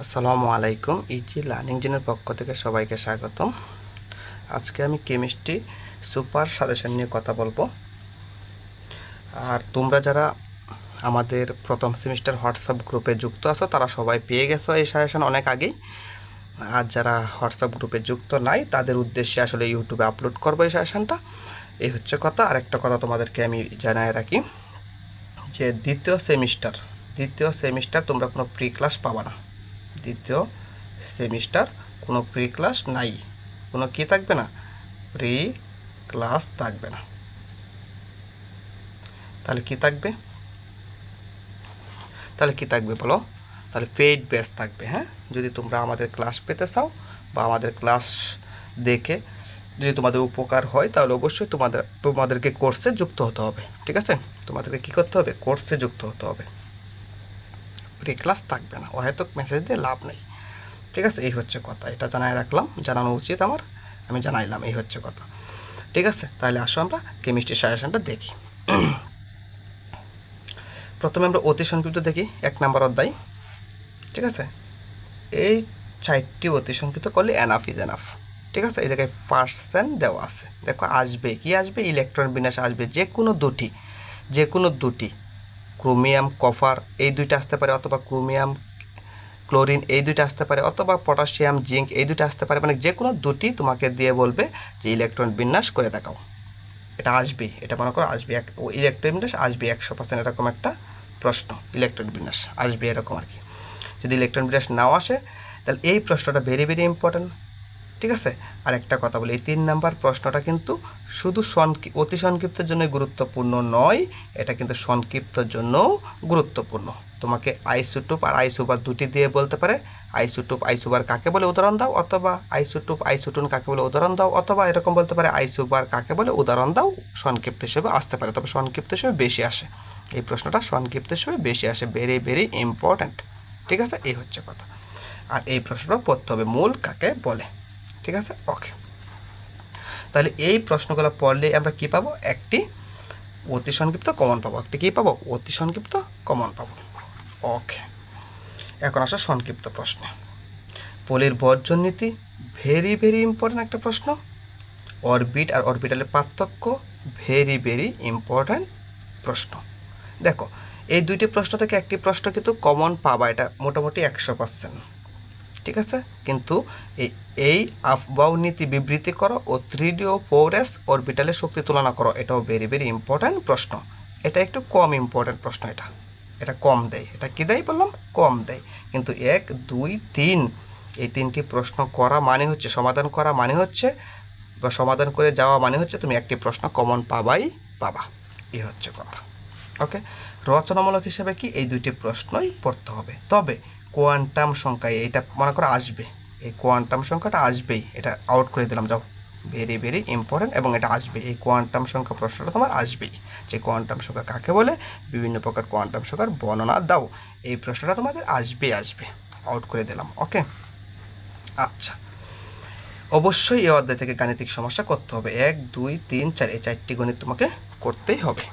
আসসালামু আলাইকুম। Easy learning জেনের পক্ষ থেকে সবাইকে স্বাগতম। আজকে আমি কেমিস্ট্রি সুপার সাজেশন নিয়ে কথা বলবো। আর তোমরা যারা আমাদের প্রথম সেমিস্টার হোয়াটসঅ্যাপ গ্রুপে যুক্ত আছো তারা সবাই পেয়ে গেছো এই সাজেশন অনেক আগেই। আর যারা হোয়াটসঅ্যাপ গ্রুপে যুক্ত নাই তাদের উদ্দেশ্যে আসলে ইউটিউবে আপলোড করবো এই সাজেশনটা। এই হচ্ছে কথা। আর একটা কথা তোমাদেরকে আমি জানাই রাখি যে দ্বিতীয় সেমিস্টার তোমরা কোনো প্রি ক্লাস পাবা না। দ্বিতীয় সেমিস্টার কোনো প্রি ক্লাস নাই, কোনো কি থাকবে না, প্রি ক্লাস থাকবে না। তাহলে কি থাকবে বলো? তাহলে পেইড ব্যাচ থাকবে। হ্যাঁ, যদি তোমরা আমাদের ক্লাস পেতে চাও বা আমাদের ক্লাস দেখে যদি তোমাদের উপকার হয় তাহলে অবশ্যই তোমাদেরকে কোর্সে যুক্ত হতে হবে। ঠিক আছে, তোমাদেরকে কী করতে হবে? কোর্সে যুক্ত হতে হবে। প্রি ক্লাস থাকবে না, হয়তো মেসেজ দিয়ে লাভ নেই। ঠিক আছে, এই হচ্ছে কথা। এটা রাখলাম, জানানো উচিত আমার, আমি জানাইলাম। এই হচ্ছে কথা। ঠিক আছে, তাহলে আসো আমরা কেমিস্ট্রি সাজেশনটা দেখি। প্রথমে আমরা অতি সংক্ষিপ্ত দেখি 1 নম্বর অধ্যায়। ঠিক আছে, এই 4টি অতি সংক্ষিপ্ত করলে এনাফ ইজ এনাফ। ঠিক আছে, এই জায়গায় পার্সেন্ট দেওয়া আছে। দেখো আসবে কি আসবে? ইলেকট্রন বিন্যাস আসবে যে কোনো দুটি ক্রোমিয়াম কপার এই দুইটা আসতে পারে, অথবা ক্রোমিয়াম ক্লোরিন এই দুইটা আসতে পারে, অথবা পটাশিয়াম জিঙ্ক এই দুইটা আসতে পারে। মানে যে কোনো দুটি তোমাকে দিয়ে বলবে যে ইলেকট্রন বিন্যাস করে দেখাও। এটা আসবেই, এটা মনে করো আসবে। ইলেকট্রন বিন্যাস আসবে 100%, এরকম একটা প্রশ্ন। ইলেকট্রন বিন্যাস আসবে এরকম আর কি। যদি ইলেকট্রন বিন্যাস নাও আসে তাহলে এই প্রশ্নটা ভেরি ভেরি ইম্পর্ট্যান্ট। ঠিক আছে, আর একটা কথা বলি, এই 3 নাম্বার প্রশ্নটা কিন্তু শুধু অতি সংক্ষিপ্তের জন্য গুরুত্বপূর্ণ নয়, এটা কিন্তু সংক্ষিপ্তর জন্যও গুরুত্বপূর্ণ। তোমাকে আইসোটোপ আর আইসোবার দুটি দিয়ে বলতে পারে আইসোটোপ আইসোবার কাকে বলে উদাহরণ দাও, অথবা আইসোটোপ আইসোটোন কাকে বলে উদাহরণ দাও, অথবা এরকম বলতে পারে আইসোবার কাকে বলে উদাহরণ দাও। সংক্ষিপ্ত হিসেবে আসতে পারে, তবে সংক্ষিপ্ত হিসেবে বেশি আসে। এই প্রশ্নটা সংক্ষিপ্ত হিসেবে বেশি আসে, ভেরি ভেরি ইম্পর্ট্যান্ট। ঠিক আছে, এই হচ্ছে কথা। আর এই প্রশ্নটা পড়তে হবে, মূল কাকে বলে। ঠিক আছে, ওকে। তাহলে এই প্রশ্নগুলো পড়লে আমরা কি পাবো? একটি অতি সংক্ষিপ্ত কমন পাবো। একটি কী পাবো? অতি সংক্ষিপ্ত কমন পাবো। ওকে, এখন আসা সংক্ষিপ্ত প্রশ্নে। পোলের বর্জন নীতি ভেরি ভেরি ইম্পর্ট্যান্ট একটা প্রশ্ন। অরবিট আর অরবিটালের পার্থক্য ভেরি ভেরি ইম্পর্ট্যান্ট প্রশ্ন। দেখো, এই দুইটি প্রশ্ন থেকে একটি প্রশ্ন কিন্তু কমন পাবা, এটা মোটামুটি 100%। ঠিক আছে, কিন্তু এই আফবাউ নীতি বিবৃতি করো ও 3D ও 4s অরবিটালের শক্তি তুলনা করো, এটাও ভেরি ভেরি ইম্পর্ট্যান্ট প্রশ্ন। এটা একটু কম ইম্পর্ট্যান্ট প্রশ্ন, এটা কম দেয়। এটা কী দেয় বললাম? কম দেয়। কিন্তু 1, 2, 3 এই 3টি প্রশ্ন করা মানে হচ্ছে, সমাধান করা মানে হচ্ছে, বা সমাধান করে যাওয়া মানে হচ্ছে তুমি একটি প্রশ্ন কমন পাবা। এই হচ্ছে কথা। ওকে, রচনামূলক হিসেবে কি এই দুইটি প্রশ্নই পড়তে হবে। তবে কোয়ান্টাম সংখ্যায় এটা মনে করো আসবে, এই কোয়ান্টাম সংখ্যাটা আসবেই, এটা আউট করে দিলাম, যাও। ভেরি ভেরি ইম্পর্ট্যান্ট, এবং এটা আসবে। এই কোয়ান্টাম সংখ্যা প্রশ্নটা তোমার আসবেই, যে কোয়ান্টাম সংখ্যা কাকে বলে, বিভিন্ন প্রকার কোয়ান্টাম সংখ্যার বর্ণনা দাও। এই প্রশ্নটা তোমাদের আসবে, আউট করে দিলাম। ওকে, আচ্ছা। অবশ্যই এই অধ্যায় থেকে গাণিতিক সমস্যা করতে হবে। 1, 2, 3, 4 এই 4টি গণিত তোমাকে করতেই হবে।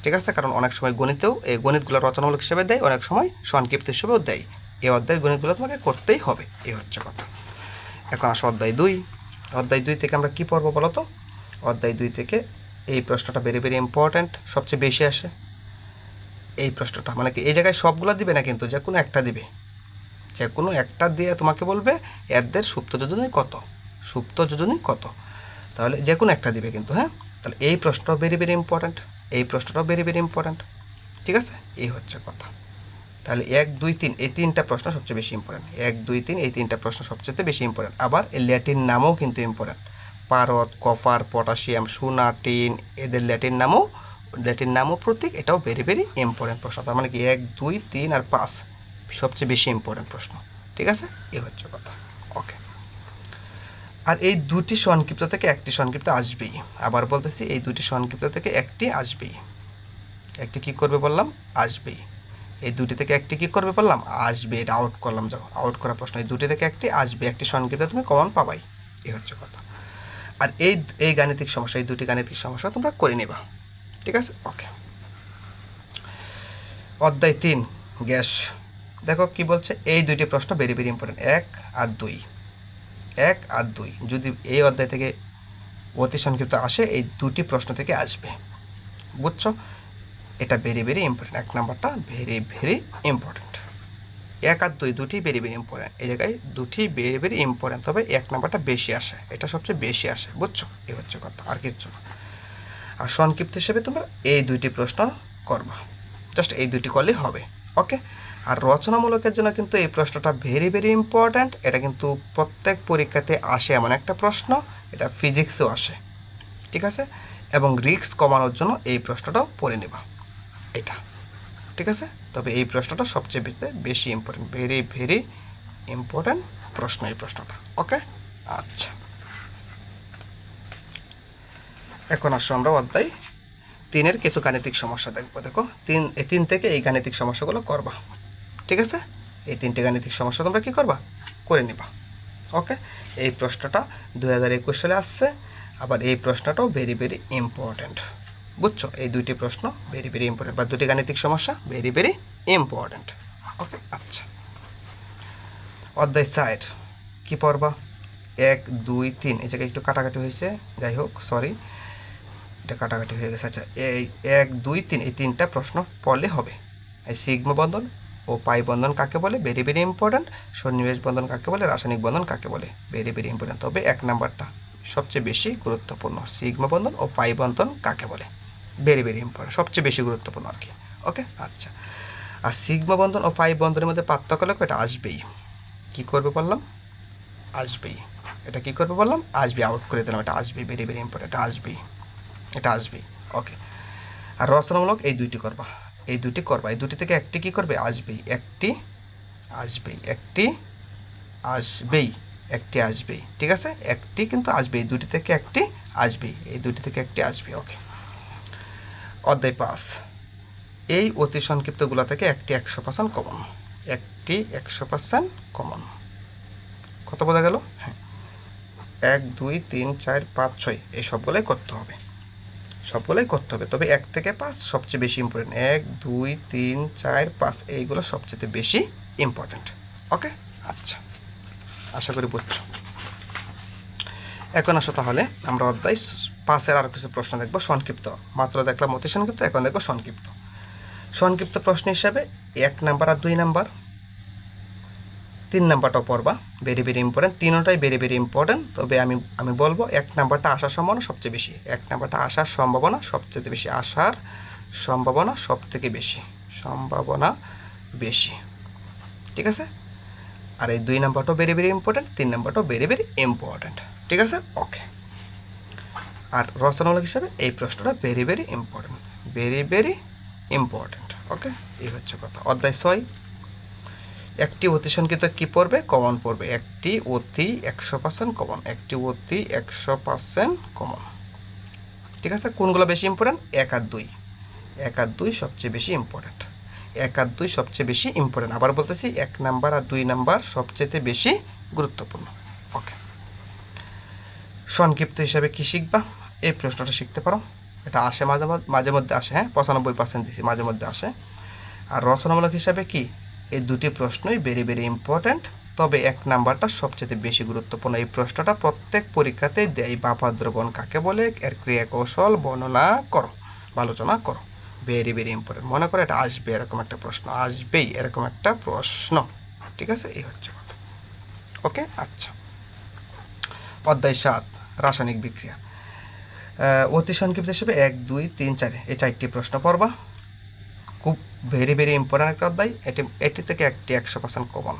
ঠিক আছে, কারণ অনেক সময় গণিতেও এই গণিতগুলো রচনামূলক হিসেবে দেয়, অনেক সময় সংক্ষিপ্ত হিসেবেও দেয়। এই অধ্যায়ের গণিতগুলো তোমাকে করতেই হবে, এই হচ্ছে কথা। এখন আসো অধ্যায় 2। অধ্যায় 2 থেকে আমরা কী পড়বো বলো তো? অধ্যায় 2 থেকে এই প্রশ্নটা ভেরি ভেরি ইম্পর্ট্যান্ট, সবচেয়ে বেশি আসে এই প্রশ্নটা। মানে কি, এই জায়গায় সবগুলো দিবে না কিন্তু, যে কোনো একটা দিবে। যে কোনো একটা দিয়ে তোমাকে বলবে এদের সুপ্ত যোজনী কত, তাহলে যে কোনো একটা দিবে কিন্তু। হ্যাঁ, তাহলে এই প্রশ্নটাও ভেরি ভেরি ইম্পর্ট্যান্ট। ঠিক আছে, এই হচ্ছে কথা। তাহলে 1, 2, 3 এই 3টা প্রশ্ন সবচেয়ে বেশি ইম্পর্ট্যান্ট। 1, 2, 3 এই 3টা প্রশ্ন সবচেয়ে বেশি ইম্পর্ট্যান্ট। আবার এর ল্যাটিন নামও কিন্তু ইম্পর্ট্যান্ট। পারদ, কপার, পটাশিয়াম, সোনা, টিন, এদের ল্যাটিন নামও প্রতীক, এটাও ভেরি ভেরি ইম্পর্ট্যান্ট প্রশ্ন। তার মানে কি 1, 2, 3 আর 5 সবচেয়ে বেশি ইম্পর্ট্যান্ট প্রশ্ন। ঠিক আছে, এই হচ্ছে কথা। ওকে, আর এই দুটি সংক্ষিপ্ত থেকে একটি সংক্ষিপ্ত আসবেই। আবার বলতেছি, এই দুটি সংক্ষিপ্ত থেকে একটি আসবেই। একটি কী করবে বললাম? আসবেই। এই দুটি থেকে একটি কী করবে বললাম? আসবে। এটা আউট করলাম, যাও, আউট করা প্রশ্ন। এই দুটি থেকে একটি আসবে, একটি সংক্ষিপ্ত তুমি কমন পাবাই, এই হচ্ছে কথা। আর এই গাণিতিক সমস্যা, এই দুটি গাণিতিক সমস্যা তোমরা করে নিবা। ঠিক আছে, ওকে। অধ্যায় 3 গ্যাস। দেখো কি বলছে, এই দুইটি প্রশ্ন ভেরি ভেরি ইম্পর্টেন্ট, 1 আর 2, 1 আর 2 যদি এই অধ্যায় থেকে অতি সংক্ষিপ্ত আসে, এই দুটি প্রশ্ন থেকে আসবে, বুঝছো? এটা ভেরি ভেরি ইম্পর্টেন্ট, 1 নাম্বারটা ভেরি ভেরি ইম্পর্টেন্ট। 1 আর 2 দুটি ভেরি ভেরি ইম্পর্টেন্ট, এই জায়গায় দুটি ভেরি ভেরি ইম্পর্টেন্ট, তবে 1 নাম্বারটা বেশি আসে, এটা সবচেয়ে বেশি আসে, বুঝছো? এই হচ্ছে কথা, আর কিচ্ছু না। আর সংক্ষিপ্ত হিসেবে তোমরা এই দুইটি প্রশ্ন করবা, জাস্ট এই দুইটি করলেই হবে, ওকে? আর রচনামূলকের জন্য কিন্তু এই প্রশ্নটা ভেরি ভেরি ইম্পর্ট্যান্ট, এটা কিন্তু প্রত্যেক পরীক্ষাতে আসে এমন একটা প্রশ্ন, এটা ফিজিক্সেও আসে, ঠিক আছে? এবং রিস্ক কমানোর জন্য এই প্রশ্নটাও পড়ে নেবা, এটা ঠিক আছে? তবে এই প্রশ্নটা সবচেয়ে বেশি ইম্পর্ট্যান্ট, ভেরি ভেরি ইম্পর্ট্যান্ট প্রশ্ন এই প্রশ্নটা, ওকে? আচ্ছা, এখন আসো আমরা অধ্যায় 3-এর কিছু গাণিতিক সমস্যা দেখবো। দেখো 3 থেকে এই গাণিতিক সমস্যাগুলো করবা, ঠিক আছে? এই 3টে গাণিতিক সমস্যা তোমরা কী করবা, করে নিবা, ওকে? এই প্রশ্নটা 2021 সালে আসছে, আবার এই প্রশ্নটাও ভেরি ভেরি ইম্পর্ট্যান্ট, বুঝছো? এই দুইটি প্রশ্ন ভেরি ভেরি ইম্পর্ট্যান্ট, বা দুটি গাণিতিক সমস্যা ভেরি ভেরি ইম্পর্ট্যান্ট, ওকে? আচ্ছা, অধ্যায় 4 কী পড়বা, 1 2 3, এই জায়গায় একটু কাটাকাটি হয়েছে, যাই হোক সরি, এটা কাটাকাটি হয়ে গেছে। আচ্ছা, এই 1 2 3 এই 3টা প্রশ্ন পড়লে হবে। এই সিগমা বন্ধন ও পাই বন্ধন কাকে বলে, ভেরি ভেরি ইম্পর্ট্যান্ট। সন্নিবেশ বন্ধন কাকে বলে, রাসায়নিক বন্ধন কাকে বলে, ভেরি ভেরি ইম্পর্ট্যান্ট। তবে 1 নাম্বারটা সবচেয়ে বেশি গুরুত্বপূর্ণ, সিগমা বন্ধন ও পাই বন্ধন কাকে বলে, ভেরি ভেরি ইম্পর্ট্যান্ট, সবচেয়ে বেশি গুরুত্বপূর্ণ আর কি, ওকে? আচ্ছা, আর সিগমা বন্ধন ও পাই বন্ধনের মধ্যে পার্থক্য লেখো, এটা আসবেই। কী করবে বললাম, আসবেই। এটা কী করবে বললাম, আসবে, আউট করে দিলাম, এটা আসবেই, ভেরি ভেরি ইম্পর্ট্যান্ট, এটা আসবেই, এটা আসবেই, ওকে? আর রচনামূলক এই দুইটি করবা, এই দুইটি করবা, এই দুটি থেকে একটি কী করবে, আসবেই, একটি আসবেই, একটি আসবেই, একটি আসবেই, ঠিক আছে? একটি কিন্তু আসবেই, দুটি থেকে একটি আসবেই, এই দুটি থেকে একটি আসবে, ওকে? অধ্যায় 5, এই অতি সংক্ষিপ্তগুলো থেকে একটি 100% কমন, একটি 100% কমন, কত বোঝা গেল? হ্যাঁ, 1 2 3 4 5 6 এই সবগুলোই করতে হবে, সবগুলোই করতে হবে, তবে 1 থেকে 5 সবচেয়ে বেশি ইম্পর্টেন্ট, 1 2 3 4 5 এইগুলো সবচেয়ে বেশি ইম্পর্টেন্ট, ওকে? আচ্ছা, আশা করি বুঝছো। এখন আসো তাহলে আমরা অধ্যায় 5-এর আরও কিছু প্রশ্ন দেখবো, সংক্ষিপ্ত। মাত্র দেখলাম অতি সংক্ষিপ্ত, এখন দেখবো সংক্ষিপ্ত। সংক্ষিপ্ত প্রশ্ন হিসাবে 1 নাম্বার আর 2 নাম্বার, 3 নাম্বারটাও পড়বা, ভেরি ভেরি ইম্পর্টেন্ট, তিনটাই ভেরি ভেরি ইম্পর্টেন্ট। তবে আমি বলবো 1 নাম্বারটা আসার সম্ভাবনা সবচেয়ে বেশি, 1 নাম্বারটা আসার সম্ভাবনা সবচেয়ে বেশি, আসার সম্ভাবনা সব থেকে বেশি, সম্ভাবনা বেশি, ঠিক আছে? আর এই 2 নাম্বারটাও ভেরি ভেরি ইম্পর্টেন্ট, 3 নাম্বারটাও ভেরি ভেরি ইম্পর্টেন্ট, ঠিক আছে? ওকে। আর রচনামূলক হিসাবে এই প্রশ্নটা very very important, very very important, okay? এই হচ্ছে কথা। অধ্যায় 6, একটি অতি সংক্ষিপ্ত কী পড়বে, কমন পড়বে, একটি অতি 100% কমন, একটি অতি 100% কমন, ঠিক আছে? কোনগুলো বেশি ইম্পর্টেন্ট, 1 আর 2, 1 আর 2 সবচেয়ে বেশি ইম্পর্টেন্ট, 1 আর 2 সবচেয়ে বেশি ইম্পর্টেন্ট, আবার বলতেছি 1 নাম্বার আর 2 নাম্বার সবচেয়ে বেশি গুরুত্বপূর্ণ, ওকে? সংক্ষিপ্ত হিসাবে কী শিখবা, এই প্রশ্নটা শিখতে পারো, এটা আসে মাঝে মধ্যে আসে, হ্যাঁ 95% দিছি, মাঝে মধ্যে আসে। আর রচনামূলক হিসাবে কি, এই দুটি প্রশ্নই ভেরি ভেরি ইম্পর্ট্যান্ট, তবে 1 নাম্বারটা সবচেয়ে বেশি গুরুত্বপূর্ণ। এই প্রশ্নটা প্রত্যেক পরীক্ষাতেই দেয়, বাপা দ্রবণ কাকে বলে, এর ক্রিয়া কৌশল বর্ণনা করো বা আলোচনা করো, ভেরি ভেরি ইম্পর্টেন্ট। মনে করো এটা আসবে, এরকম একটা প্রশ্ন আসবেই, এরকম একটা প্রশ্ন, ঠিক আছে? এই হচ্ছে কথা, ওকে? আচ্ছা, অধ্যায় 7, রাসায়নিক বিক্রিয়া। অতি সংক্ষিপ্ত হিসেবে 1 2 3 4 এই 4টি প্রশ্ন পড়বা, খুব ভেরি ভেরি ইম্পর্ট্যান্ট একটা অধ্যায়। এটি থেকে একটি 100% কমন,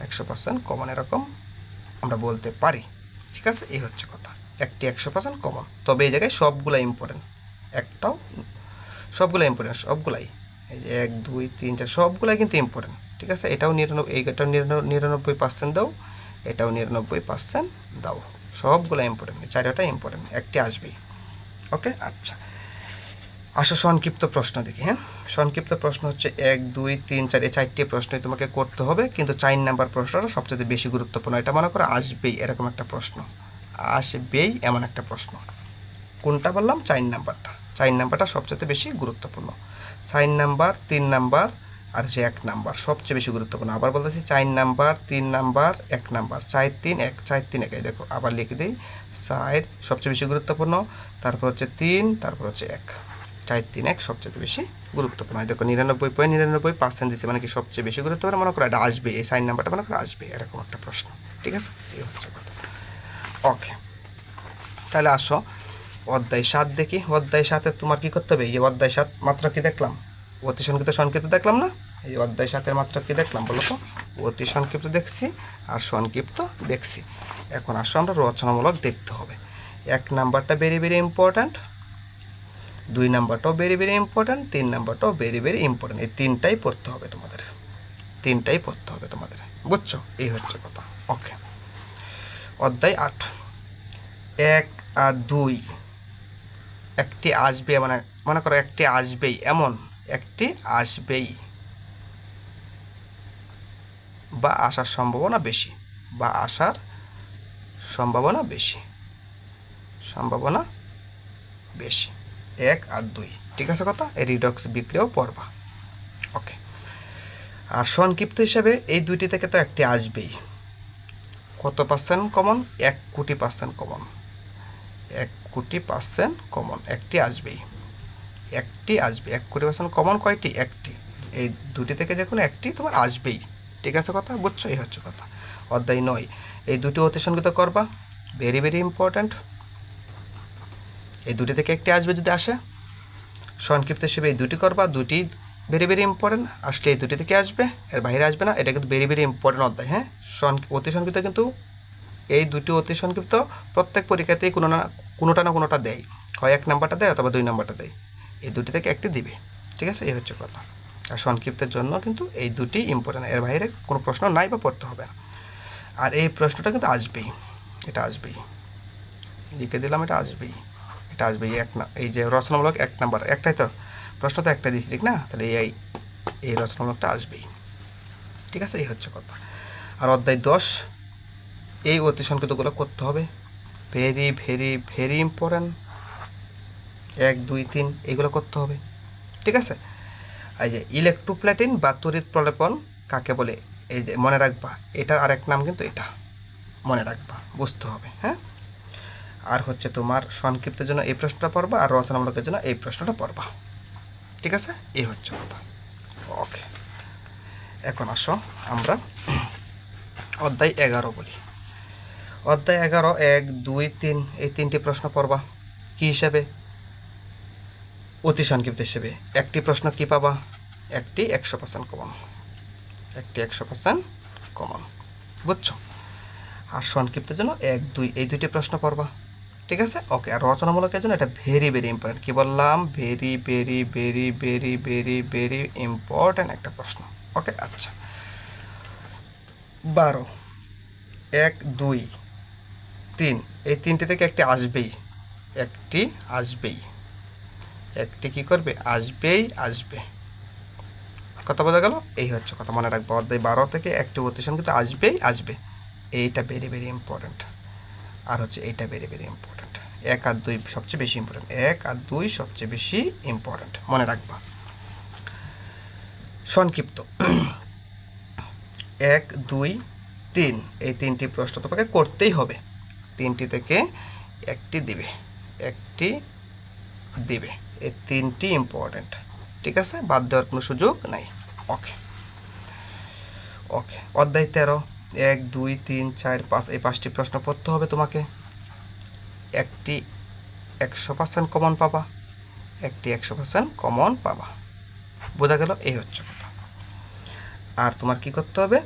100% কমন এরকম আমরা বলতে পারি, ঠিক আছে? এই হচ্ছে কথা, একটি 100% কমন, তবে এই জায়গায় সবগুলাই ইম্পর্টেন্ট, একটাও, সবগুলাই ইম্পর্টেন্ট, সবগুলাই, এই যে 1 2 3 4 সবগুলাই কিন্তু ইম্পর্টেন্ট, ঠিক আছে? এটাও 99% দাও, এটাও 99% দাও, সবগুলো ইম্পর্টেন্ট, 4টা ইম্পর্টেন্ট, একটি আসবেই, ওকে? আচ্ছা, আসো সংক্ষিপ্ত প্রশ্ন দেখি। হ্যাঁ, সংক্ষিপ্ত প্রশ্ন হচ্ছে 1 2 3 4 এই 4টি প্রশ্নই তোমাকে করতে হবে, কিন্তু 4 নাম্বার প্রশ্নটা সবচেয়ে বেশি গুরুত্বপূর্ণ। এটা মনে করো আসবেই এরকম একটা প্রশ্ন, আসবেই এমন একটা প্রশ্ন। কোনটা বললাম, 4 নাম্বারটা, 4 নাম্বারটা সবচেয়ে বেশি গুরুত্বপূর্ণ। 4 নাম্বার, 3 নাম্বার, আর যে 1 নাম্বার সবচেয়ে বেশি গুরুত্বপূর্ণ। আবার বলতেছি 4 নাম্বার, 3 নাম্বার, 1 নাম্বার, 4 3 1, 4 3 1। এই দেখো আবার লিখে দিই, 4 সবচেয়ে বেশি গুরুত্বপূর্ণ, তারপর হচ্ছে 3, তারপর হচ্ছে 1, 4 3 1 সবচেয়ে বেশি গুরুত্বপূর্ণ। দেখো 99.99% দিচ্ছে, মানে কি সবচেয়ে বেশি গুরুত্বপূর্ণ, মনে করো এটা আসবে, এই 4 নাম্বারটা মনে করো আসবে, এরকম একটা প্রশ্ন। ঠিক আছে, এই হচ্ছে কথা। ওকে, তাহলে আসো অধ্যায় 7 দেখি। অধ্যায় 7-এ তোমার কী করতে হবে? এই যে অধ্যায় 7 মাত্র কি দেখলাম? অতি সংক্ষিপ্ত সংক্ষিপ্ত দেখলাম না? এই অধ্যায় 7-এর মাত্র কি দেখলাম বলো তো? অতি সংক্ষিপ্ত দেখছি আর সংক্ষিপ্ত দেখছি। এখন আসো আমরা রচনামূলক দেখতে হবে। 1 নাম্বারটা ভেরি ভেরি ইম্পর্ট্যান্ট, 2 নাম্বারটাও ভেরি ভেরি ইম্পর্ট্যান্ট, 3 নাম্বারটাও ভেরি ভেরি ইম্পর্ট্যান্ট। এই 3টাই পড়তে হবে তোমাদের, 3টাই পড়তে হবে তোমাদের, বুঝছো? এই হচ্ছে কথা। ওকে, অধ্যায় 8, 1 আর 2 একটি আসবে, মানে মনে করো একটি আসবেই, এমন একটি আসবেই বা আসার সম্ভাবনা বেশি, বা আসার সম্ভাবনা বেশি, সম্ভাবনা বেশি, 1 আর 2। ঠিক আছে কথা? এই রিডক্স বিক্রিয়াও পড়বা। ওকে, আর সংক্ষিপ্ত হিসাবে এই দুইটি থেকে তো একটি আসবেই। কত পার্সেন্ট কমন? 1 কোটি পার্সেন্ট কমন, 1 কোটি পার্সেন্ট কমন, একটি আসবেই, একটি আসবে। 1 কোটি পার্সেন্ট কমন কয়টি? একটি। এই দুটি থেকে যে কোনো একটি তোমার আসবেই। ঠিক আছে কথা, বুঝছো? এই হচ্ছে কথা। অধ্যায় 9, এই দুটি অতি সংক্ষিপ্ত করবা, ভেরি ভেরি ইম্পর্ট্যান্ট। এই দুটি থেকে একটি আসবে, যদি আসে সংক্ষিপ্ত হিসেবে এই দুটি করবা, দুটি ভেরি ভেরি ইম্পর্ট্যান্ট। আসলে এই দুটি থেকে আসবে, এর বাইরে আসবে না। এটা কিন্তু ভেরি ভেরি ইম্পর্ট্যান্ট অধ্যায়। হ্যাঁ, অতি সংক্ষিপ্ত কিন্তু এই দুটি অতি সংক্ষিপ্ত প্রত্যেক পরীক্ষাতেই কোনোটা না কোনোটা দেয়, হয় 1 নাম্বারটা দেয় অথবা 2 নাম্বারটা দেয়। এই দুটি থেকে একটি দিবে। ঠিক আছে, এই হচ্ছে কথা। আর সংক্ষিপ্তের জন্য কিন্তু এই দুটি ইম্পর্ট্যান্ট, এর বাইরে কোনো প্রশ্ন নাই বা পড়তে হবে না। আর এই প্রশ্নটা কিন্তু আসবেই, এটা আসবেই, লিখে দিলাম, এটা আসবেই, এটা আসবেই। এই যে রচনামূলক 1 নাম্বার, একটাই তো প্রশ্ন, তো একটাই দিচ্ছি, ঠিক না? তাহলে এই রচনামূলকটা আসবেই। ঠিক আছে, এই হচ্ছে কথা। আর অধ্যায় 10, এই অতি সংক্ষিপ্তগুলো করতে হবে, ভেরি ভেরি ভেরি ইম্পর্ট্যান্ট। 1 2 3 এইগুলো করতে হবে। ঠিক আছে, এই যে ইলেকট্রোপ্লাটিন বা তড়িৎ প্রলেপন কাকে বলে, এই যে মনে রাখবা, এটার আরেক নাম কিন্তু এটা, মনে রাখবা, বুঝতে হবে। হ্যাঁ, আর হচ্ছে তোমার সংক্ষিপ্তের জন্য এই প্রশ্নটা পড়বা, আর রচনামূলকের জন্য এই প্রশ্নটা পড়বা। ঠিক আছে, এই হচ্ছে কথা। ওকে, এখন আসো আমরা অধ্যায় 11 বলি। অধ্যায় 11, 1 2 3 এই 3টি প্রশ্ন পড়বা। কী হিসাবে? অতি সংক্ষিপ্ত হিসেবে। একটি প্রশ্ন কি পাবা? একটি 100% কমন, একটি 100% কমন, বুঝছো? আর সংক্ষিপ্তের জন্য 1 2 এই দুইটি প্রশ্ন পড়বা। ঠিক আছে, ওকে। আর রচনামূলকের জন্য এটা ভেরি ভেরি ইম্পর্টেন্ট। কী বললাম? Very very very very very very important একটা প্রশ্ন। ওকে, আচ্ছা। 12, 1 2 3 এই 3টি থেকে একটি আসবেই, একটি আসবেই, একটি কী করবে? আসবেই, আসবে। কথা বোঝা গেল? এই হচ্ছে কথা, মনে রাখবো। অধ্যায় 12 থেকে একটি অতি সংক্ষিপ্ত আসবেই, আসবে। এইটা ভেরি ভেরি ইম্পর্টেন্ট। আর হচ্ছে এইটা ভেরি ভেরি ইম্পর্টেন্ট। 1 আর 2 সবচেয়ে বেশি ইম্পর্টেন্ট, 1 আর 2 সবচেয়ে বেশি ইম্পর্টেন্ট, মনে রাখবা। সংক্ষিপ্ত 1 2 3 এই 3টি প্রশ্ন তোমাকে করতেই হবে। 3টি থেকে একটি দিবে, একটি দিবে। এই 3টি ইম্পর্টেন্ট। ঠিক আছে, বাদ দেওয়ার কোনো সুযোগ নাই। ওকে, ওকে। অধ্যায় 13, 1 2 3 4 5 এই 5টি প্রশ্ন পড়তে হবে তোমাকে। একটি 100% কমন পাবা, একটি 100% কমন পাবা, বোঝা গেল? এই হচ্ছে কথা। আর তোমার কি করতে হবে?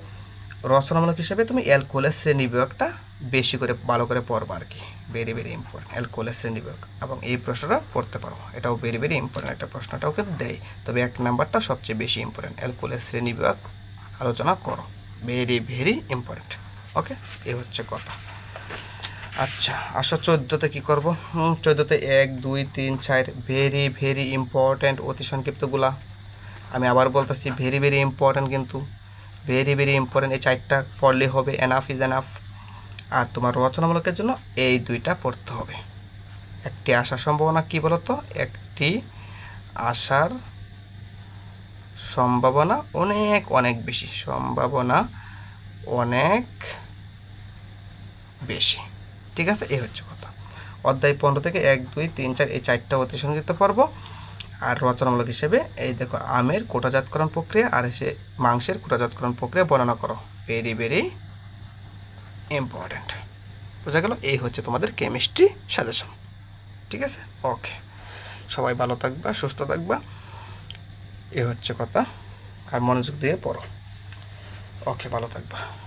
রচনামূলক হিসেবে তুমি অ্যালকোহলের শ্রেণীবিভাগটা বেশি করে ভালো করে পড়বা আর কি, ভেরি ভেরি ইম্পর্টেন্ট অ্যালকোহলের শ্রেণীবিভাগ। এবং এই প্রশ্নটা পড়তে পারো, এটাও ভেরি ভেরি ইম্পর্টেন্ট একটা প্রশ্নটাও কিন্তু দেয়। তবে 1 নাম্বারটা সবচেয়ে বেশি ইম্পর্টেন্ট, অ্যালকোহলের শ্রেণীবিভাগ আলোচনা করো, ভেরি ভেরি ইম্পর্টেন্ট। ওকে, এই হচ্ছে কথা। আচ্ছা, আসো 14তে কী করবো? 14তে 1 2 3 4 ভেরি ভেরি ইম্পর্টেন্ট অতি সংক্ষিপ্তগুলা। আমি আবার বলতেছি, ভেরি ভেরি ইম্পর্টেন্ট, কিন্তু ভেরি ভেরি ইম্পর্টেন্ট। এই 4টা পড়লেই হবে, এনাফ ইজ এনাফ। আর তোমার রচনামূলকের জন্য এই 2টা পড়তে হবে। একটি আসার সম্ভাবনা কী বলো তো? একটি আসার সম্ভাবনা অনেক অনেক বেশি, সম্ভাবনা অনেক বেশি। ঠিক আছে, এই হচ্ছে কথা। অধ্যায় 15 থেকে 1 2 3 4 এই 4টা অতি সংক্ষিপ্ত পর্ব। আর রচনামূলক হিসেবে এই দেখো আমের কোটাজাতকরণ প্রক্রিয়া আর এসে মাংসের কোটাজাতকরণ প্রক্রিয়া বর্ণনা করো। Very very important. বোঝা গেল? এই হচ্ছে তোমাদের কেমিস্ট্রি সাজেশন। ঠিক আছে, ওকে, সবাই ভালো থাকবা, সুস্থ থাকবা, এ হচ্ছে কথা। আর মনোযোগ দিয়ে পড়ো। ওকে, ভালো থাকবা।